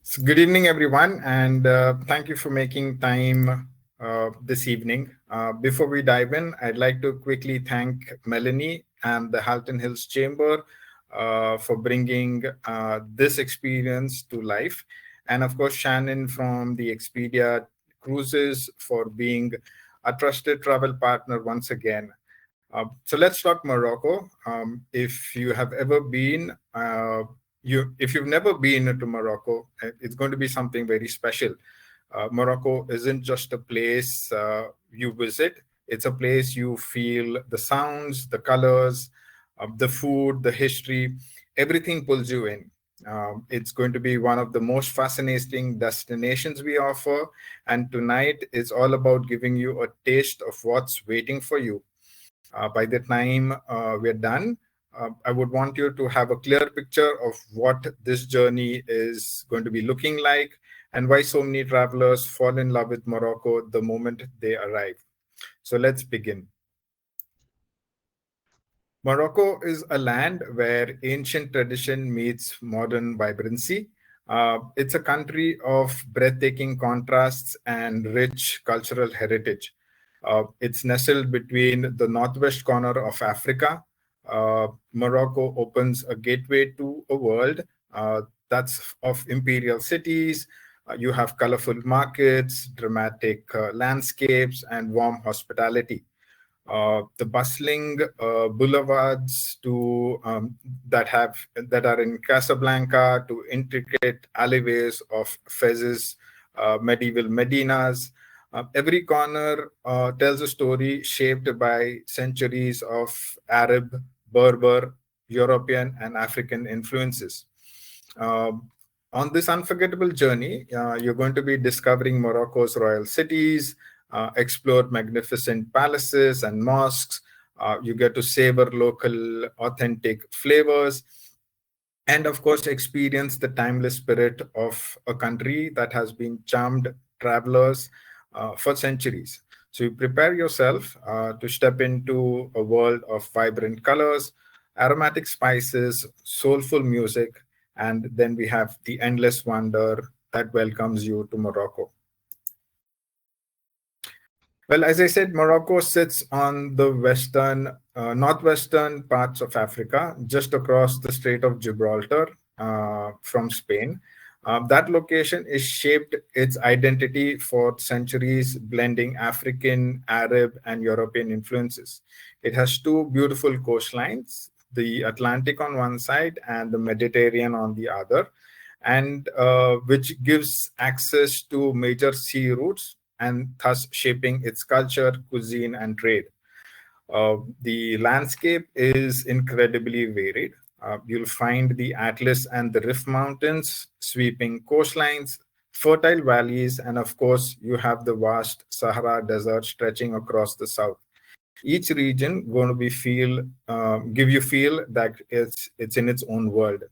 So good evening, everyone, and thank you for making time this evening. Before we dive in, I'd like to quickly thank Melanie and the Halton Hills Chamber for bringing this experience to life, and of course, Shannon from the Expedia Cruises for being a trusted travel partner once again. So let's talk Morocco. If you have ever been, if you've never been to Morocco, it's going to be something very special. Morocco isn't just a place you visit; it's a place you feel the sounds, the colors, the food, the history. Everything pulls you in. It's going to be one of the most fascinating destinations we offer, and tonight is all about giving you a taste of what's waiting for you. By the time we're done, I would want you to have a clear picture of what this journey is going to be looking like and why so many travelers fall in love with Morocco the moment they arrive. So let's begin. Morocco is a land where ancient tradition meets modern vibrancy. It's a country of breathtaking contrasts and rich cultural heritage. It's nestled between the northwest corner of Africa. Morocco opens a gateway to a world that's of imperial cities. You have colorful markets, dramatic landscapes, and warm hospitality. The bustling boulevards that are in Casablanca to intricate alleyways of Fez's medieval Medinas. Every corner tells a story shaped by centuries of Arab, Berber, European, and African influences. On this unforgettable journey, you're going to be discovering Morocco's royal cities, explore magnificent palaces and mosques. You get to savor local authentic flavors, and of course, experience the timeless spirit of a country that has been charmed travelers for centuries. So you prepare yourself to step into a world of vibrant colors, aromatic spices, soulful music, and then we have the endless wonder that welcomes you to Morocco. Well, as I said, Morocco sits on the northwestern parts of Africa, just across the Strait of Gibraltar from Spain. That location is shaped its identity for centuries, blending African, Arab, and European influences. It has two beautiful coastlines, the Atlantic on one side and the Mediterranean on the other, and which gives access to major sea routes and thus shaping its culture, cuisine, and trade. The landscape is incredibly varied. You'll find the Atlas and the Rift Mountains, sweeping coastlines, fertile valleys, and of course, you have the vast Sahara Desert stretching across the south. Each region going to give you feel that it's in its own world.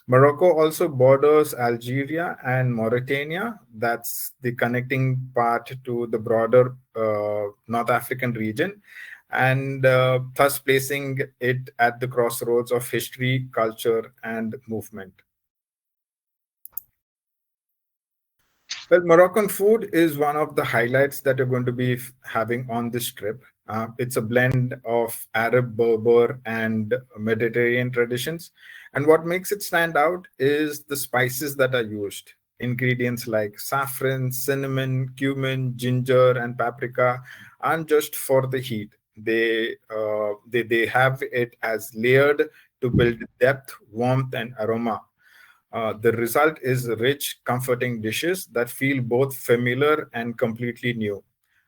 Morocco also borders Algeria and Mauritania. That's the connecting part to the broader North African region, and thus placing it at the crossroads of history, culture, and movement. Well, Moroccan food is one of the highlights that you're going to be having on this trip. It's a blend of Arab, Berber, and Mediterranean traditions. And what makes it stand out is the spices that are used. Ingredients like saffron, cinnamon, cumin, ginger, and paprika aren't just for the heat. They have it as layered to build depth, warmth, and aroma. The result is rich, comforting dishes that feel both familiar and completely new.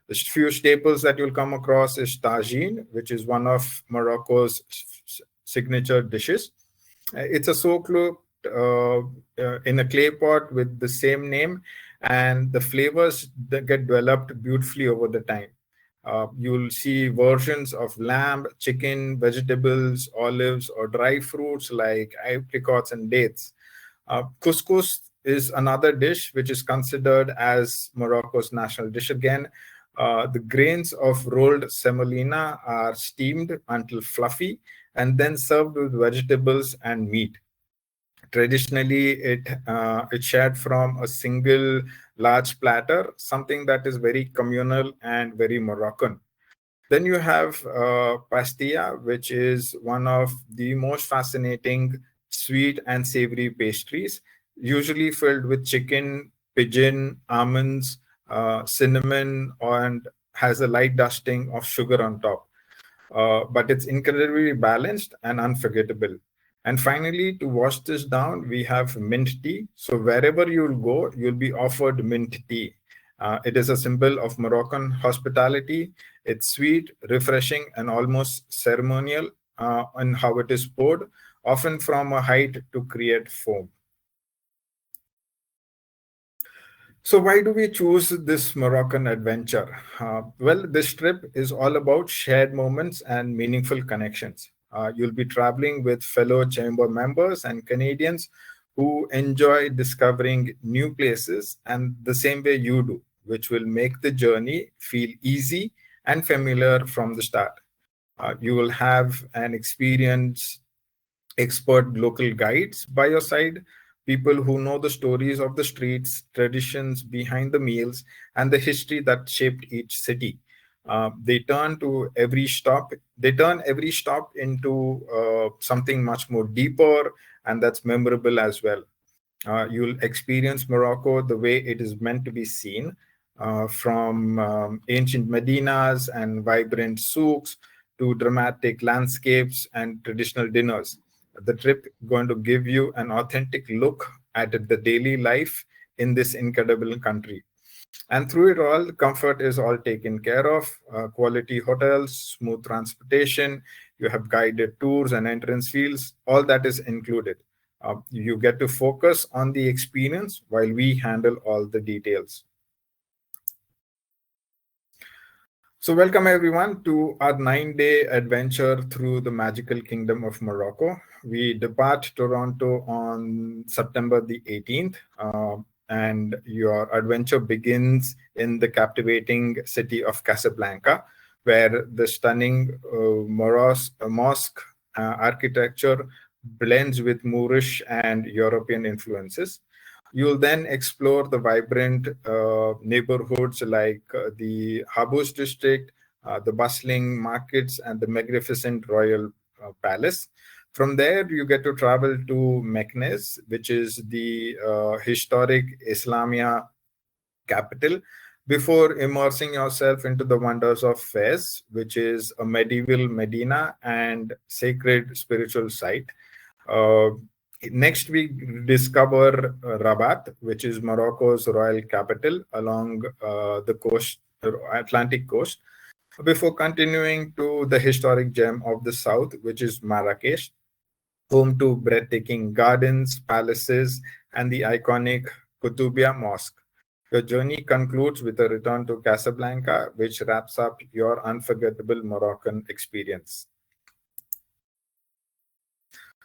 The few staples that you'll come across is tagine, which is one of Morocco's signature dishes. It's a soak-cooked in a clay pot with the same name, and the flavors that get developed beautifully over the time. You'll see versions of lamb, chicken, vegetables, olives, or dry fruits like apricots and dates. Couscous is another dish which is considered as Morocco's national dish again. The grains of rolled semolina are steamed until fluffy and then served with vegetables and meat. Traditionally, it's shared from a single large platter, something that is very communal and very Moroccan. Then you have pastilla, which is one of the most fascinating sweet and savory pastries, usually filled with chicken, pigeon, almonds, cinnamon, and has a light dusting of sugar on top. But it's incredibly balanced and unforgettable. And finally, to wash this down, we have mint tea. So wherever you'll go, you'll be offered mint tea. It is a symbol of Moroccan hospitality. It's sweet, refreshing, and almost ceremonial in how it is poured, often from a height to create foam. So why do we choose this Moroccan adventure? Well, this trip is all about shared moments and meaningful connections. You'll be traveling with fellow chamber members and Canadians who enjoy discovering new places and the same way you do, which will make the journey feel easy and familiar from the start. You will have an experience expert local guides by your side, people who know the stories of the streets, traditions behind the meals, and the history that shaped each city. They turn every stop into something much more deeper and that's memorable as well. You'll experience Morocco the way it is meant to be seen, from ancient medinas and vibrant souks to dramatic landscapes and traditional dinners. The trip going to give you an authentic look at the daily life in this incredible country. And through it all, comfort is all taken care of. Quality hotels, smooth transportation, you have guided tours and entrance fees, all that is included. You get to focus on the experience while we handle all the details. So welcome everyone to our 9-day adventure through the magical kingdom of Morocco. We depart Toronto on September the 18th, and your adventure begins in the captivating city of Casablanca, where the stunning mosque architecture blends with Moorish and European influences. You'll then explore the vibrant neighborhoods like the Habous district, the bustling markets, and the magnificent royal palace. From there, you get to travel to Meknes, which is the historic Islamia capital, before immersing yourself into the wonders of Fez, which is a medieval Medina and sacred spiritual site. Uh, Next, we discover Rabat, which is Morocco's royal capital along the coast, Atlantic coast, before continuing to the historic gem of the south, which is Marrakesh, home to breathtaking gardens, palaces, and the iconic Koutoubia Mosque. Your journey concludes with a return to Casablanca, which wraps up your unforgettable Moroccan experience.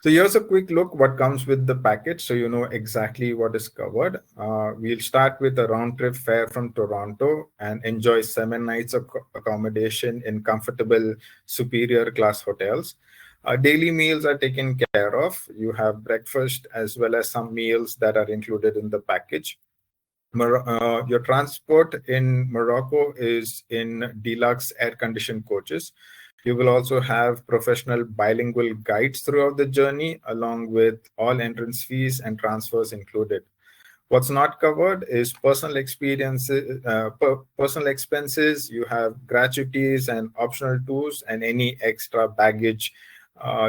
So here's a quick look what comes with the package, so you know exactly what is covered. We'll start with a round trip fare from Toronto and enjoy 7 nights of accommodation in comfortable superior class hotels. Daily meals are taken care of. You have breakfast as well as some meals that are included in the package. Your transport in Morocco is in deluxe air-conditioned coaches. You will also have professional bilingual guides throughout the journey, along with all entrance fees and transfers included. What's not covered is personal expenses. You have gratuities and optional tours, and any extra baggage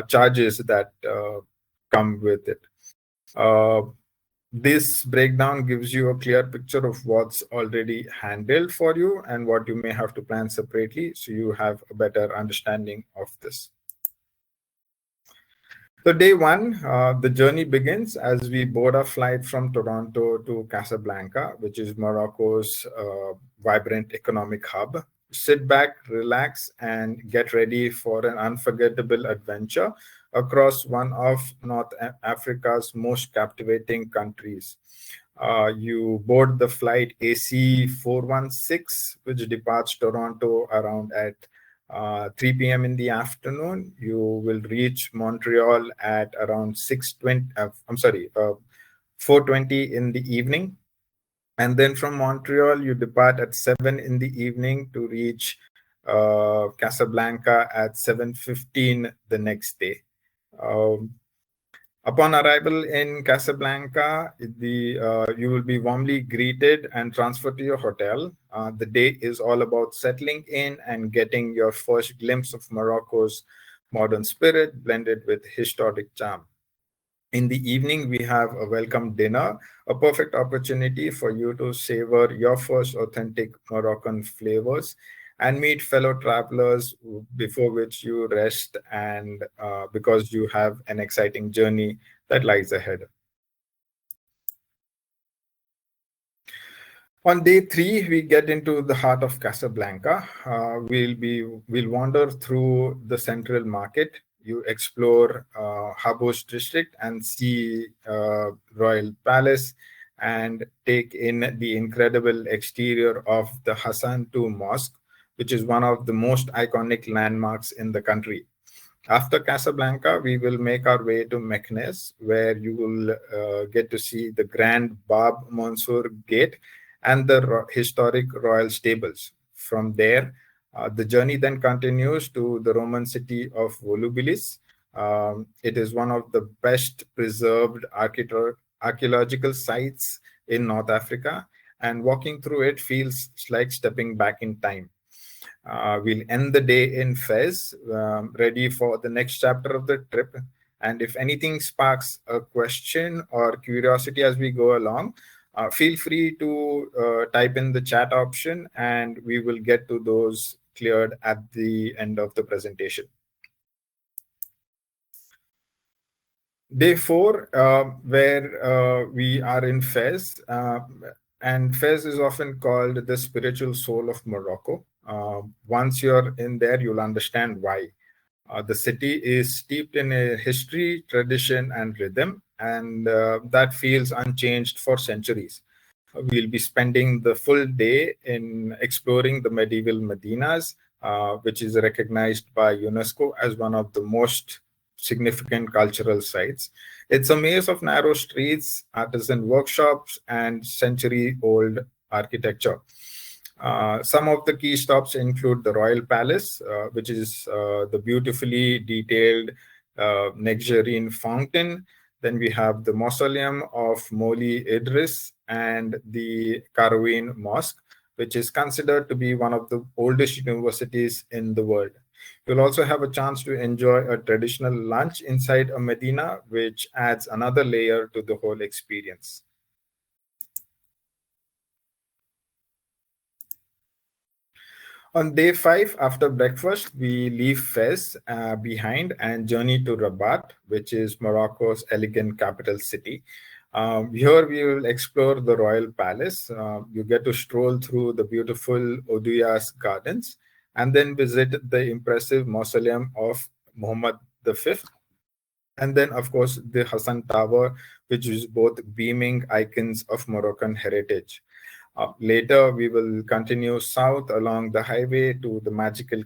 charges that come with it. Uh, this breakdown gives you a clear picture of what's already handled for you and what you may have to plan separately, so you have a better understanding of this. So day one, the journey begins as we board a flight from Toronto to Casablanca, which is Morocco's vibrant economic hub. Sit back, relax, and get ready for an unforgettable adventure across one of North Africa's most captivating countries. You board the flight AC 416, which departs Toronto around at 3 p.m. in the afternoon. You will reach Montreal at around 6:20. 4:20 in the evening. And then from Montreal, you depart at 7 in the evening to reach Casablanca at 7:15 the next day. Um, Upon arrival in Casablanca, you will be warmly greeted and transferred to your hotel. The day is all about settling in and getting your first glimpse of Morocco's modern spirit blended with historic charm. In the evening, we have a welcome dinner, a perfect opportunity for you to savor your first authentic Moroccan flavors and meet fellow travelers before which you rest and because you have an exciting journey that lies ahead. On day 3, we get into the heart of Casablanca. We'll wander through the central market. You explore Habouch district and see Royal Palace and take in the incredible exterior of the Hassan II Mosque, which is one of the most iconic landmarks in the country. After Casablanca, we will make our way to Meknes, where you will get to see the Grand Bab Mansour Gate and the historic royal stables. From there, the journey then continues to the Roman city of Volubilis. It is one of the best preserved archaeological sites in North Africa, and walking through it feels like stepping back in time. We'll end the day in Fez, ready for the next chapter of the trip. And if anything sparks a question or curiosity as we go along, feel free to type in the chat option and we will get to those cleared at the end of the presentation. Day 4, where we are in Fez, and Fez is often called the spiritual soul of Morocco. Once you're in there, you'll understand why. The city is steeped in a history, tradition, and rhythm, and that feels unchanged for centuries. We'll be spending the full day in exploring the medieval Medinas, which is recognized by UNESCO as one of the most significant cultural sites. It's a maze of narrow streets, artisan workshops, and century-old architecture. Some of the key stops include the Royal Palace, which is the beautifully detailed Nectarine fountain. Then we have the Mausoleum of Moli Idris and the Karouin Mosque, which is considered to be one of the oldest universities in the world. You'll also have a chance to enjoy a traditional lunch inside a Medina, which adds another layer to the whole experience. On day 5, after breakfast, we leave Fez behind and journey to Rabat, which is Morocco's elegant capital city. Here we will explore the Royal Palace. You get to stroll through the beautiful Oudouas Gardens and then visit the impressive mausoleum of Muhammad V. And then, of course, the Hassan Tower, which is both beaming icons of Moroccan heritage. Later, we will continue south along the highway to the magical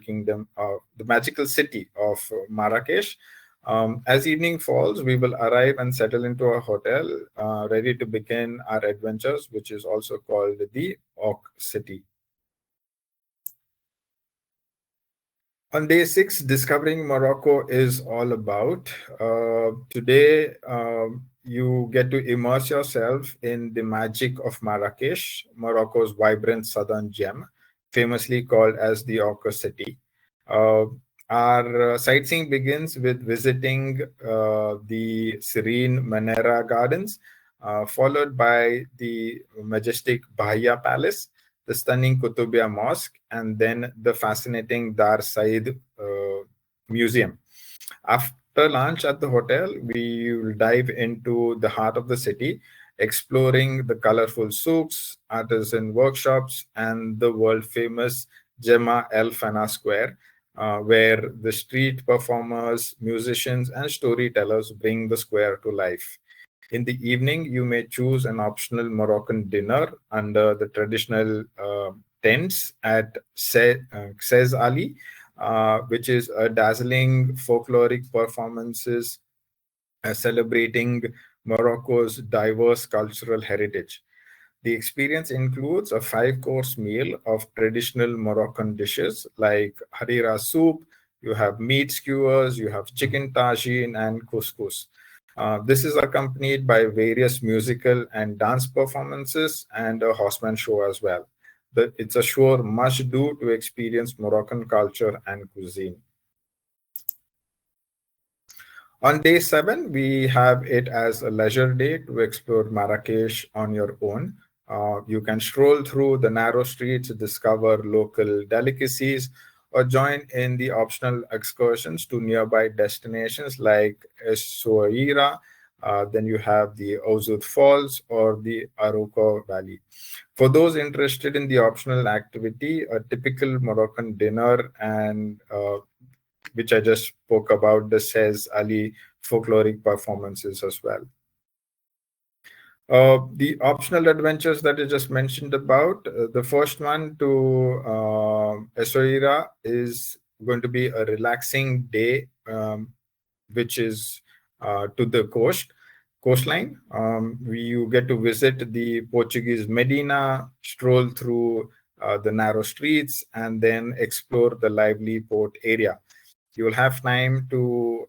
city of Marrakesh. As evening falls, we will arrive and settle into a hotel, ready to begin our adventures, which is also called the Oc City. On day 6, discovering Morocco is all about. Today, you get to immerse yourself in the magic of Marrakesh, Morocco's vibrant southern gem, famously called as the Ochre City. Our sightseeing begins with visiting the serene Manera Gardens, followed by the majestic Bahia Palace, the stunning Kutubia Mosque, and then the fascinating Dar Said Museum. After lunch at the hotel, we will dive into the heart of the city, exploring the colorful souks, artisan workshops, and the world-famous Gemma El Fana Square, where the street performers, musicians, and storytellers bring the square to life. In the evening, you may choose an optional Moroccan dinner under the traditional tents at Cez Ali, which is a dazzling folkloric performances celebrating Morocco's diverse cultural heritage. The experience includes a five-course meal of traditional Moroccan dishes like harira soup, you have meat skewers, you have chicken tagine, and couscous. This is accompanied by various musical and dance performances and a horseman show as well. It's a sure must do to experience Moroccan culture and cuisine. On day 7, we have it as a leisure day to explore Marrakesh on your own. You can stroll through the narrow streets, discover local delicacies, or join in the optional excursions to nearby destinations like Essaouira. Then you have the Ouzud Falls or the Arauco Valley. For those interested in the optional activity, a typical Moroccan dinner and which I just spoke about, the Says Ali folkloric performances as well. The optional adventures that I just mentioned about, the first one to Essaouira is going to be a relaxing day, which is to the coastline. You get to visit the Portuguese Medina, stroll through the narrow streets, and then explore the lively port area. You will have time to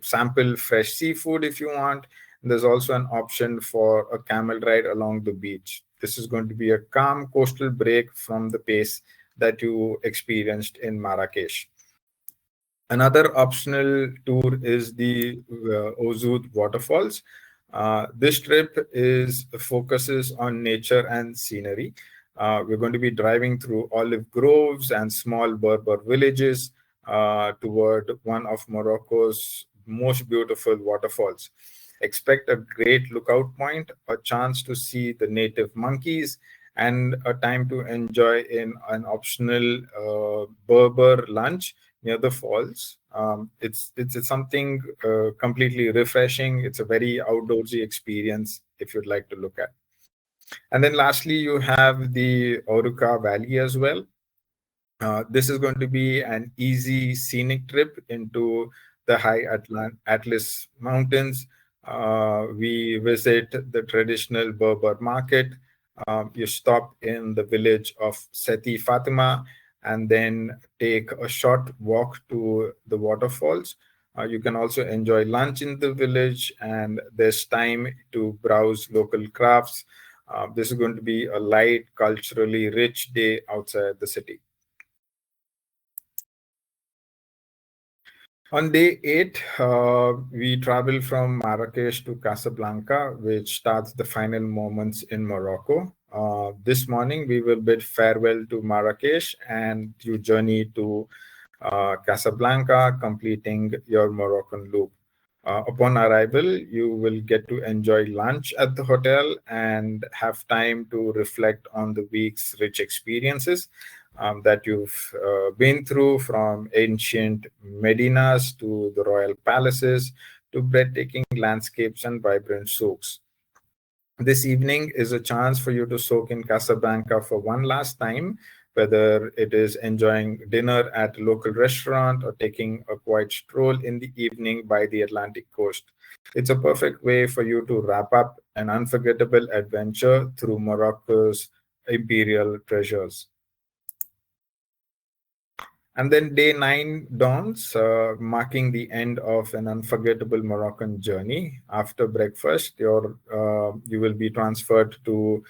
sample fresh seafood if you want. There's also an option for a camel ride along the beach. This is going to be a calm coastal break from the pace that you experienced in Marrakesh. Another optional tour is the Ouzud waterfalls. This trip is focuses on nature and scenery. We're going to be driving through olive groves and small Berber villages toward one of Morocco's most beautiful waterfalls. Expect a great lookout point, a chance to see the native monkeys, and a time to enjoy in an optional Berber lunch near the falls. It's something completely refreshing. It's a very outdoorsy experience if you'd like to look at. And then lastly, you have the Oruca Valley as well. This is going to be an easy scenic trip into the high Atlas Mountains. We visit the traditional Berber market. You stop in the village of Seti Fatima and then take a short walk to the waterfalls. You can also enjoy lunch in the village, and there's time to browse local crafts. This is going to be a light, culturally rich day outside the city. On day 8, we travel from Marrakesh to Casablanca, which starts the final moments in Morocco. This morning, we will bid farewell to Marrakesh and you journey to Casablanca, completing your Moroccan loop. Upon arrival, you will get to enjoy lunch at the hotel and have time to reflect on the week's rich experiences that you've been through, from ancient Medinas to the royal palaces to breathtaking landscapes and vibrant souks. This evening is a chance for you to soak in Casablanca for one last time, whether it is enjoying dinner at a local restaurant or taking a quiet stroll in the evening by the Atlantic coast. It's a perfect way for you to wrap up an unforgettable adventure through Morocco's imperial treasures. And then day 9 dawns, marking the end of an unforgettable Moroccan journey. After breakfast, you will be transferred to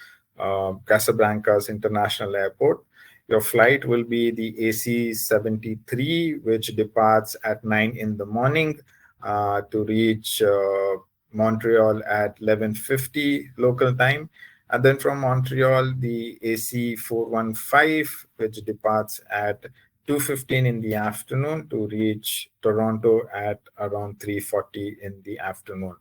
Casablanca's International Airport. Your flight will be the AC 73, which departs at 9 in the morning to reach Montreal at 11:50 local time. And then from Montreal, the AC 415, which departs at 2:15 in the afternoon to reach Toronto at around 3:40 in the afternoon.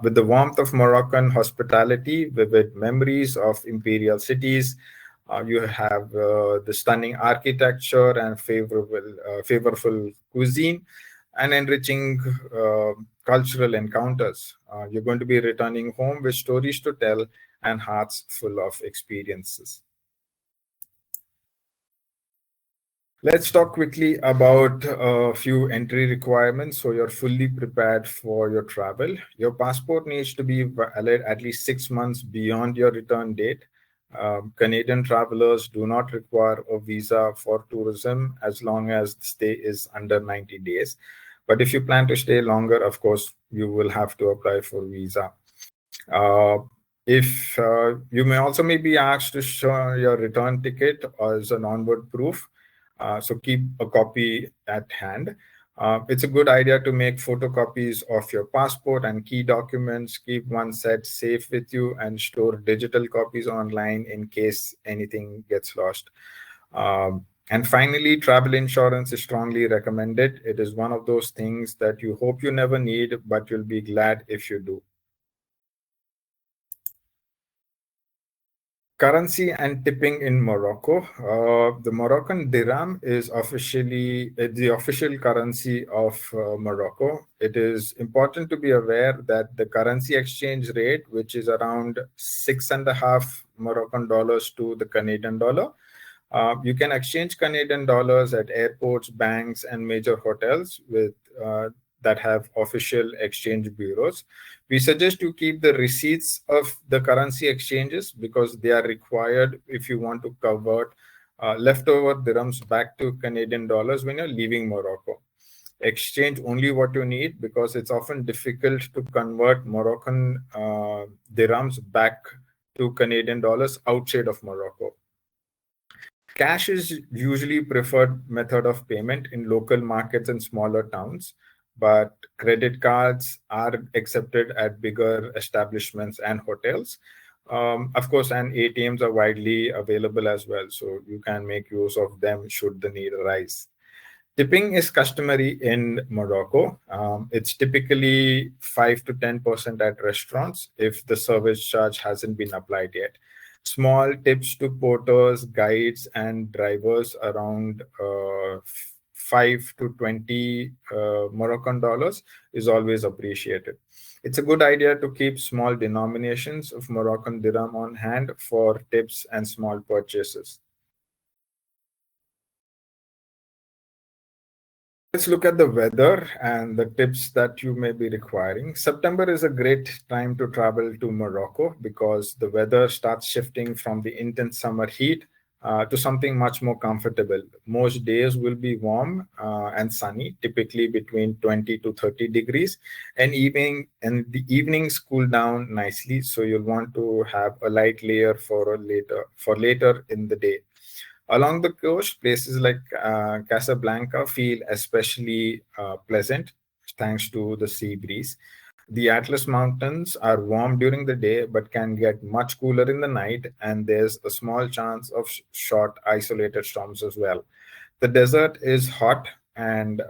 With the warmth of Moroccan hospitality, vivid memories of imperial cities, you have the stunning architecture and favorable cuisine and enriching cultural encounters. You're going to be returning home with stories to tell and hearts full of experiences. Let's talk quickly about a few entry requirements so you're fully prepared for your travel. Your passport needs to be valid at least 6 months beyond your return date. Canadian travelers do not require a visa for tourism as long as the stay is under 90 days. But if you plan to stay longer, of course, you will have to apply for visa. Uh, if you may also may be asked to show your return ticket as an onward proof, so keep a copy at hand. It's a good idea to make photocopies of your passport and key documents. Keep one set safe with you and store digital copies online in case anything gets lost. And finally, travel insurance is strongly recommended. It is one of those things that you hope you never need, but you'll be glad if you do. Currency and tipping in Morocco. The Moroccan dirham is officially the official currency of Morocco. It is important to be aware that the currency exchange rate, which is around 6.5 Moroccan dollars to the Canadian dollar, you can exchange Canadian dollars at airports, banks, and major hotels with that have official exchange bureaus. We suggest you keep the receipts of the currency exchanges because they are required if you want to convert leftover dirhams back to Canadian dollars when you're leaving Morocco. Exchange only what you need because it's often difficult to convert Moroccan dirhams back to Canadian dollars outside of Morocco. Cash is usually preferred method of payment in local markets and smaller towns, but credit cards are accepted at bigger establishments and hotels. Of course, and ATMs are widely available as well, so you can make use of them should the need arise. Tipping is customary in Morocco. It's typically 5 to 10% at restaurants if the service charge hasn't been applied yet. Small tips to porters, guides, and drivers around 5 to 20 Moroccan dollars is always appreciated. It's a good idea to keep small denominations of Moroccan dirham on hand for tips and small purchases. Let's look at the weather and the tips that you may be requiring. September is a great time to travel to Morocco because the weather starts shifting from the intense summer heat to something much more comfortable. Most days will be warm and sunny, typically between 20 to 30 degrees, and the evenings cool down nicely. So you'll want to have a light layer for later in the day. Along the coast, places like Casablanca feel especially pleasant thanks to the sea breeze. The Atlas Mountains are warm during the day but can get much cooler in the night, and there's a small chance of short, isolated storms as well. The desert is hot and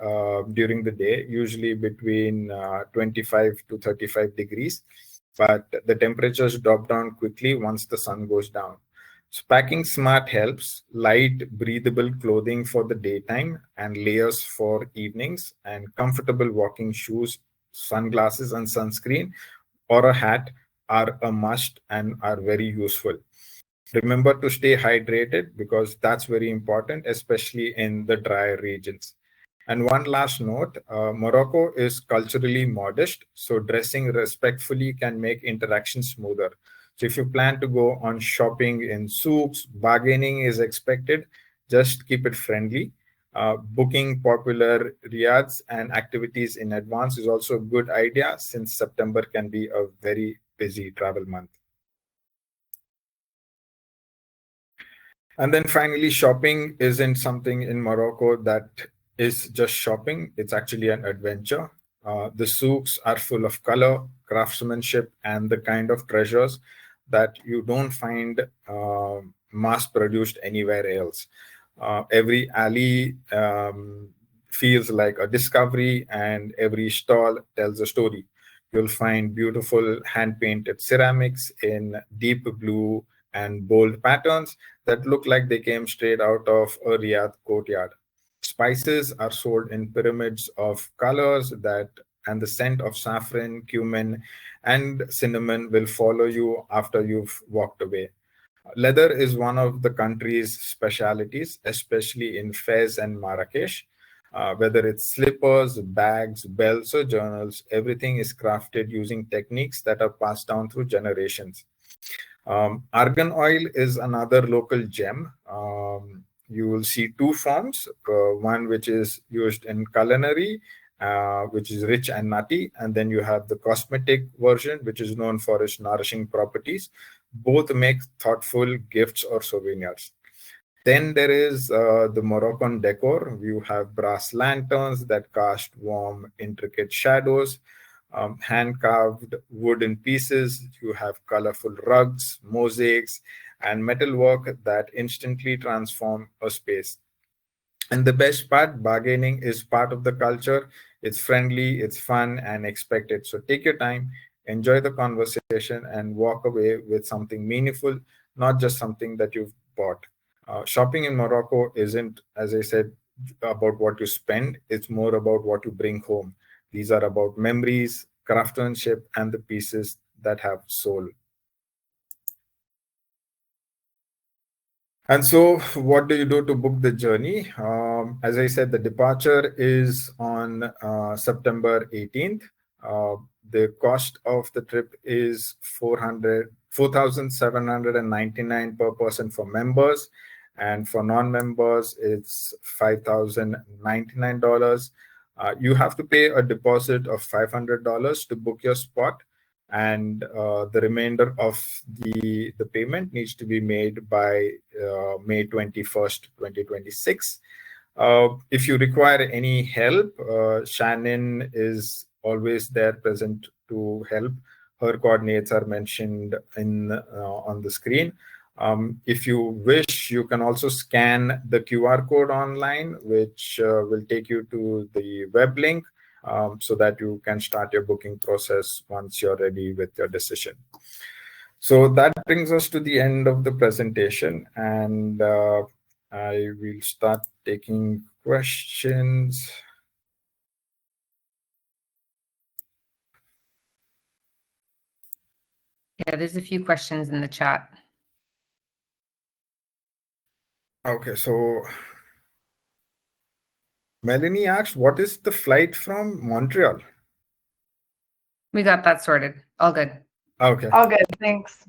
during the day, usually between 25 to 35 degrees, but the temperatures drop down quickly once the sun goes down. So packing smart helps. Light, breathable clothing for the daytime and layers for evenings, and comfortable walking shoes, sunglasses, and sunscreen or a hat are a must and are very useful. Remember to stay hydrated because that's very important, especially in the drier regions. And one last note, Morocco is culturally modest, so dressing respectfully can make interaction smoother. So if you plan to go on shopping in souks, bargaining is expected. Just keep it friendly. Booking popular riads and activities in advance is also a good idea since September can be a very busy travel month. And then finally, shopping isn't something in Morocco that is just shopping. It's actually an adventure. The souks are full of color, craftsmanship, and the kind of treasures that you don't find mass produced anywhere else. Every alley feels like a discovery, and every stall tells a story. You'll find beautiful hand painted ceramics in deep blue and bold patterns that look like they came straight out of a Riyadh courtyard. Spices are sold in pyramids of colors and the scent of saffron, cumin, and cinnamon will follow you after you've walked away. Leather is one of the country's specialities, especially in Fez and Marrakesh. Whether it's slippers, bags, belts, or journals, everything is crafted using techniques that are passed down through generations. Argan oil is another local gem. You will see two forms, one which is used in culinary, which is rich and nutty, and then you have the cosmetic version, which is known for its nourishing properties. Both make thoughtful gifts or souvenirs. Then there is the Moroccan decor. You have brass lanterns that cast warm, intricate shadows, hand carved wooden pieces. You have colorful rugs, mosaics, and metalwork that instantly transform a space. And the best part, bargaining is part of the culture. It's friendly, it's fun, and expected. So take your time, enjoy the conversation, and walk away with something meaningful, not just something that you've bought. Shopping in Morocco isn't, as I said, about what you spend, it's more about what you bring home. These are about memories, craftsmanship, and the pieces that have soul. And so, what do you do to book the journey? As I said, the departure is on September 18th. The cost of the trip is 4,799 per person for members, and for non-members, it's $5,099. You have to pay a deposit of $500 to book your spot, and the remainder of the payment needs to be made by May 21st, 2026. If you require any help, Shannon is always there present to help. Her coordinates are mentioned on the screen. If you wish, you can also scan the QR code online, which will take you to the web link, so that you can start your booking process once you're ready with your decision. So that brings us to the end of the presentation, and I will start taking questions. Yeah, there's a few questions in the chat. Okay, so Melanie asked, what is the flight from Montreal? We got that sorted. All good. Okay. All good, thanks.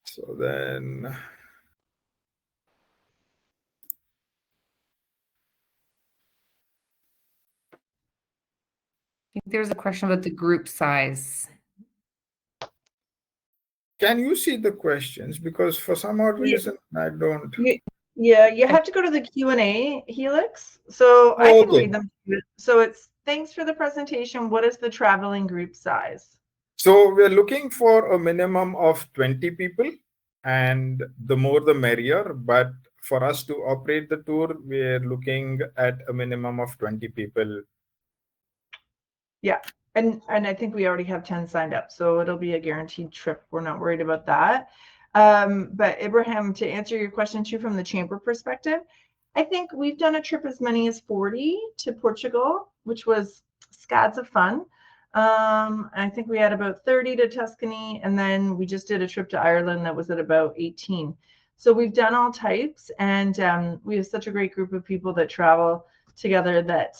So then, I think there's a question about the group size. can you see the questions? Because for some odd reason, I don't. Yeah, you have to go to the Q&A, Helix. So I can read them. So it's, thanks for the presentation. What is the traveling group size? So we're looking for a minimum of 20 people, and the more the merrier. But for us to operate the tour, we're looking at a minimum of 20 people. Yeah, and I think we already have 10 signed up, so it'll be a guaranteed trip. We're not worried about that. But Ibrahim, to answer your question too, from the chamber perspective, I think we've done a trip as many as 40 to Portugal, which was scads of fun. I think we had about 30 to Tuscany, and then we just did a trip to Ireland that was at about 18. So we've done all types, and we have such a great group of people that travel together that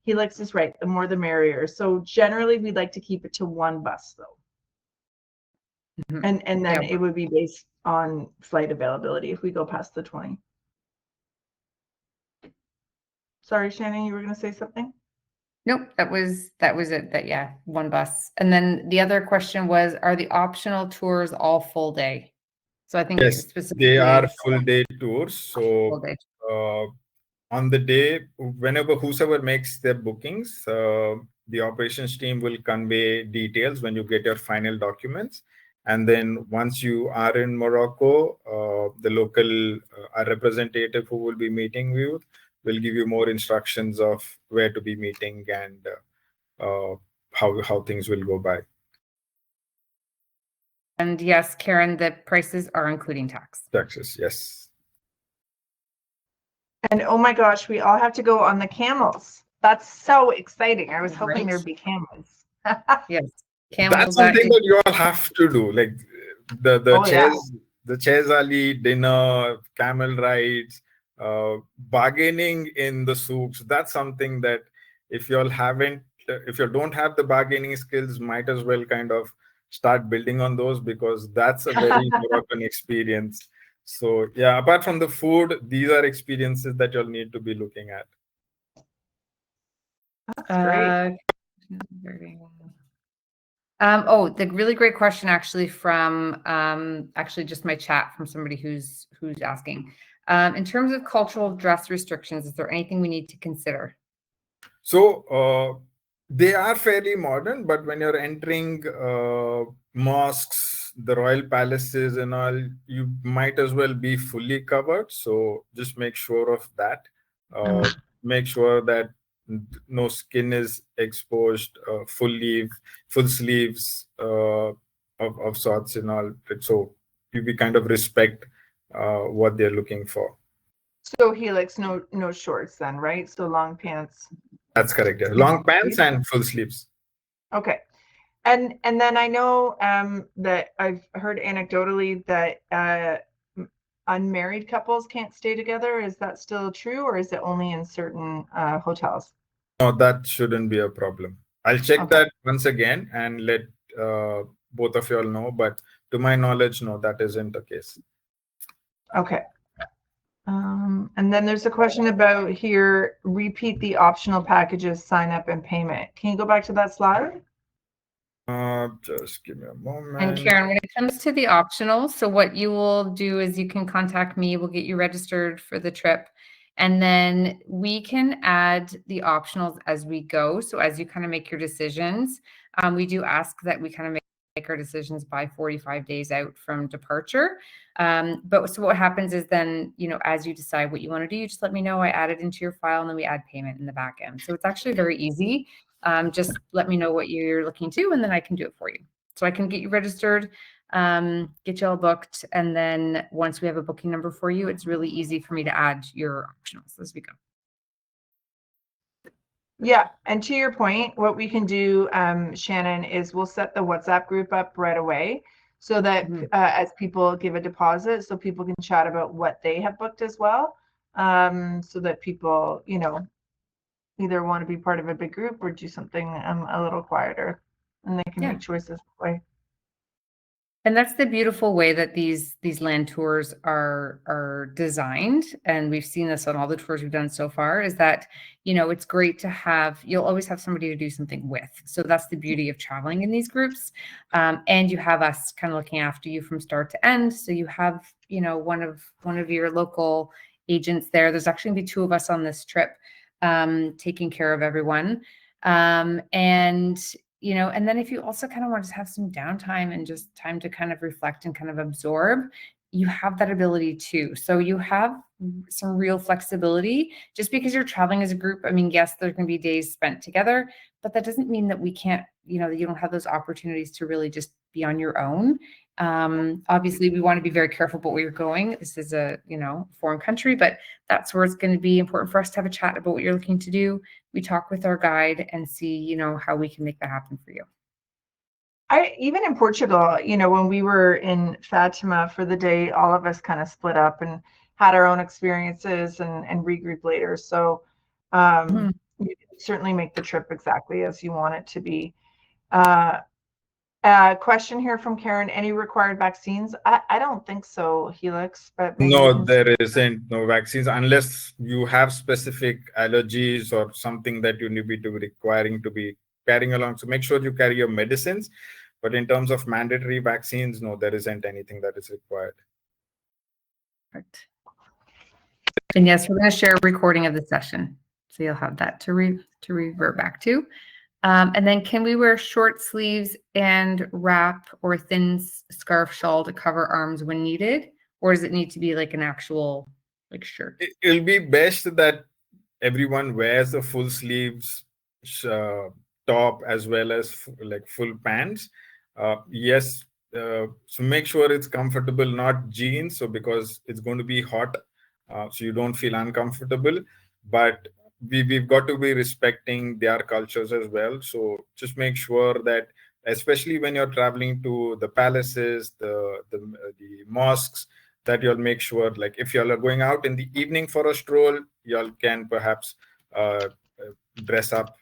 Helix is right, the more the merrier. So generally we'd like to keep it to one bus though. And then it would be based on flight availability if we go past the 20. Sorry, Shannon, you were going to say something? Nope, that was it. That, yeah, one bus. And then the other question was, are the optional tours all full day? So I think yes, specifically they are full day tours. So full day. On the day, whosoever makes their bookings, the operations team will convey details when you get your final documents. And then once you are in Morocco, the local our representative who will be meeting you will give you more instructions of where to be meeting and how things will go by. And yes, Karen, the prices are including tax. Taxes, yes. And oh my gosh, we all have to go on the camels. That's so exciting. I was hoping there'd be camels. Yes. Camels. That's something that you all have to do. Like, the Oh, yeah. chairs ali, dinner, camel rides, bargaining in the souks. That's something that if you all haven't, if you don't have the bargaining skills, might as well kind of start building on those, because that's a very Moroccan experience. So yeah, apart from the food, these are experiences that you'll need to be looking at. That's great. Oh, the really great question actually from actually just my chat from somebody who's asking. In terms of cultural dress restrictions, is there anything we need to consider? So they are fairly modern, but when you're entering mosques, the royal palaces and all, you might as well be fully covered. So just make sure of that. Make sure that no skin is exposed, full sleeves of sorts and all. So we kind of respect what they're looking for. So Helix, no shorts then, right? So long pants. That's correct. Yeah. Long pants and full sleeves. Okay. And then I know that I've heard anecdotally that unmarried couples can't stay together. Is that still true, or is it only in certain hotels? No, that shouldn't be a problem. I'll check that once again and let both of you all know. But to my knowledge, no, that isn't the case. Okay. And then there's a question about here, repeat the optional packages, sign up and payment. Can you go back to that slide? Just give me a moment. And Karen, when it comes to the optional, so what you will do is you can contact me, we'll get you registered for the trip, and then we can add the optionals as we go. So as you kind of make your decisions, we do ask that we kind of make our decisions by 45 days out from departure. But so what happens is then, you know, as you decide what you want to do, you just let me know, I add it into your file, and then we add payment in the back end. So it's actually very easy. Just let me know what you're looking to, and then I can do it for you. So I can get you registered, get you all booked, and then once we have a booking number for you, it's really easy for me to add your optionals as we go. Yeah, and to your point, what we can do, Shannon, is we'll set the WhatsApp group up right away so that as people give a deposit, so people can chat about what they have booked as well, so that people, you know, either want to be part of a big group or do something a little quieter, and they can make choices that way. And that's the beautiful way that these land tours are designed. And we've seen this on all the tours we've done so far, is that, you know, it's great to have, you'll always have somebody to do something with. So that's the beauty of traveling in these groups. And you have us kind of looking after you from start to end. So you have, you know, one of your local agents there. There's actually gonna be 2 of us on this trip, taking care of everyone. And you know, and then if you also kind of want to have some downtime and just time to kind of reflect and kind of absorb, you have that ability too. So you have some real flexibility just because you're traveling as a group. I mean, yes, there can be days spent together, but that doesn't mean that we can't, you know, that you don't have those opportunities to really just be on your own. Obviously we want to be very careful about where you're going. This is a, you know, foreign country, but that's where it's going to be important for us to have a chat about what you're looking to do. We talk with our guide and see, you know, how we can make that happen for you. Even in Portugal, you know, when we were in Fatima for the day, all of us kind of split up and had our own experiences and regroup later. So you can certainly make the trip exactly as you want it to be. Question here from Karen, any required vaccines? I don't think so, Helix, but maybe no, there isn't no vaccines unless you have specific allergies or something that you need to be requiring to be carrying along. So make sure you carry your medicines. But in terms of mandatory vaccines, no, there isn't anything that is required. Perfect. And yes, we're going to share a recording of the session. So you'll have that to revert back to. And then can we wear short sleeves and wrap or thin scarf shawl to cover arms when needed? Or does it need to be like an actual like shirt? It'll be best that everyone wears the full sleeves top as well as like full pants. Yes, so make sure it's comfortable, not jeans. So because it's going to be hot, so you don't feel uncomfortable. But we've got to be respecting their cultures as well. So just make sure that especially when you're traveling to the palaces, the mosques, that you'll make sure, like if y'all are going out in the evening for a stroll, y'all can perhaps dress up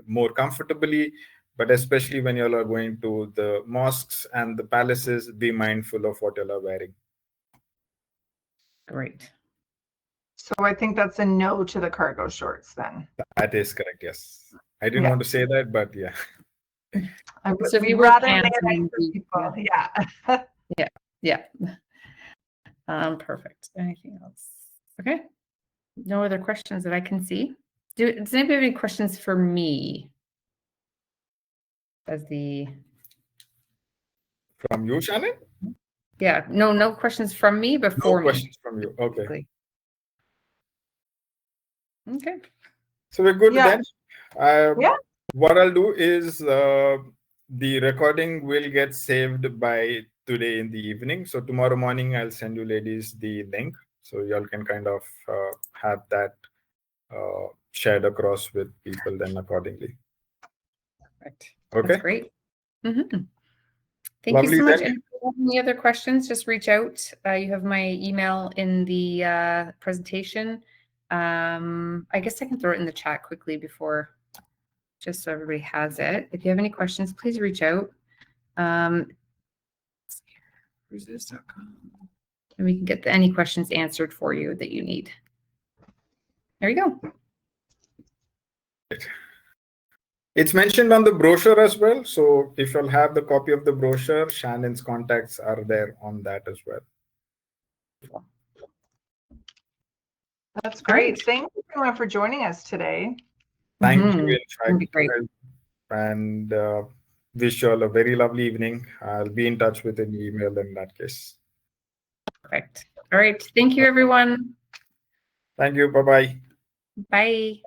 more comfortably. But especially when y'all are going to the mosques and the palaces, be mindful of what y'all are wearing. Great. So I think that's a no to the cargo shorts then. That is correct, yes. I didn't want to say that, but yeah. So if you we'd wear rather pants, lay it out for then people. Yeah. yeah. Perfect. Anything else? Okay. No other questions that I can see. Does anybody have any questions for me? From you, Shannon? Yeah, no questions from me before no questions from you. Okay. Okay. So we're good then. Yeah. What I'll do is the recording will get saved by today in the evening. So tomorrow morning, I'll send you ladies the link. So y'all can kind of have that shared across with people then accordingly. Perfect. Okay. That's great. Mm-hmm. Thank Lovely you so much. then. And if you have any other questions, just reach out. You have my email in the presentation. I guess I can throw it in the chat quickly before, just so everybody has it. If you have any questions, please reach out. Cruises.com. And we can get any questions answered for you that you need. There you go. It's mentioned on the brochure as well. So if you'll have the copy of the brochure, Shannon's contacts are there on that as well. That's great. Right. Thank you everyone for joining us today. Thank you, in fact, great. And wish you all a very lovely evening. I'll be in touch with an email in that case. Perfect. All right. Thank you, everyone. Thank you. Bye-bye. Bye.